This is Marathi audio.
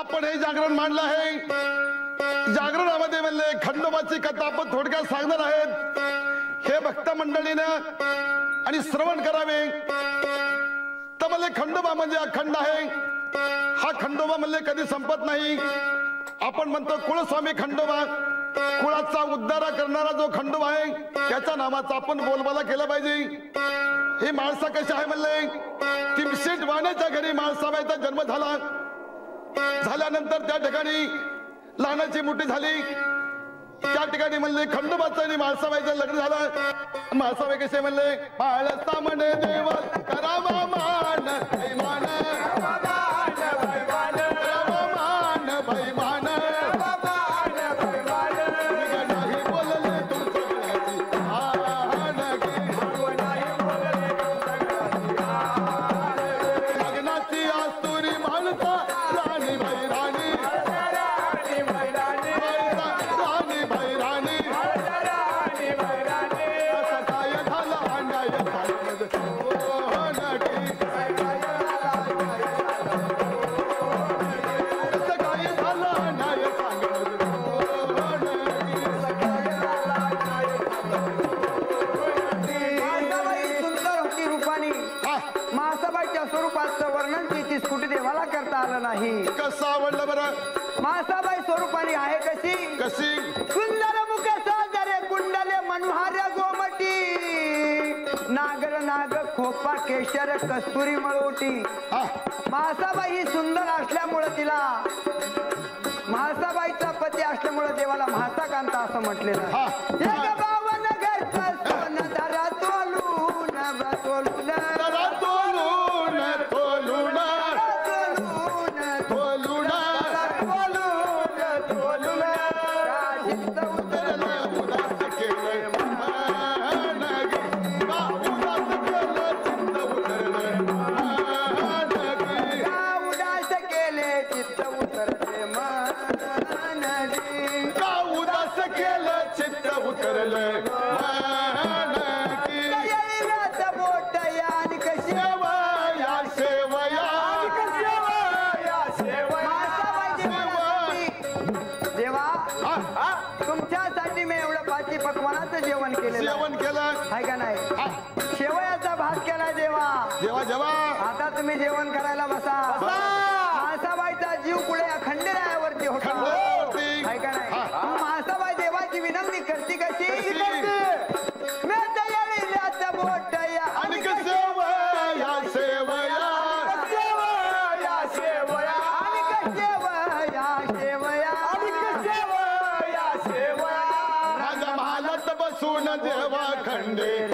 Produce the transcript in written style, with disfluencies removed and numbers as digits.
आपण हे जागरण मांडलं आहे. जागरणामध्ये म्हणले खंडोबाची कथा आपण थोडक्यात सांगणार आहेत. हे भक्त मंडळीनं आणि श्रवण करावे. तर म्हणले खंडोबा म्हणजे अखंड आहे. हा खंडोबा म्हणले कधी संपत नाही. आपण म्हणतो कुळस्वामी खंडोबा, कुळाचा उद्धार करणारा जो खंडोबा आहे त्याच्या नावाचा आपण बोलबाला केला पाहिजे. हे माळसा कशी आहे म्हणले, तिमशेट वाण्याच्या घरी माळसाबाईचा जन्म झाला. झाल्यानंतर त्या ठिकाणी लहानाची मोठी झाली. त्या ठिकाणी म्हणले खंडोबाचं आणि माळसाबाईचं लग्न झालं. माळसाबाई कसे म्हणले, माळसा म्हणे देवा करावा मान मान कसा आवडलं बरं. मासाबाई स्वरूपाने आहे कशी कशी सुंदर मुख साजरे कुंडले मनोहार्य गोमटी नागर नाग खोपा केशर कस्तुरी मळवटी. मासाबाई ही सुंदर असल्यामुळे तिला म्हासाबाईचा पती असल्यामुळे देवाला म्हासा कांता असं म्हटलेलं आहे. बावन घरचं सोनं धरा तोलून तोलून जेवण केलं आहे का नाही. शेवयाचा भात केला देवा. जेवा आता तुम्ही जेवण करायला बसा. म्हासाबाईचा जीव पुढे खंडेरायावरती होता आहे का नाही. म्हासाबाई देवाची विनंती करते कशी देवा खंडे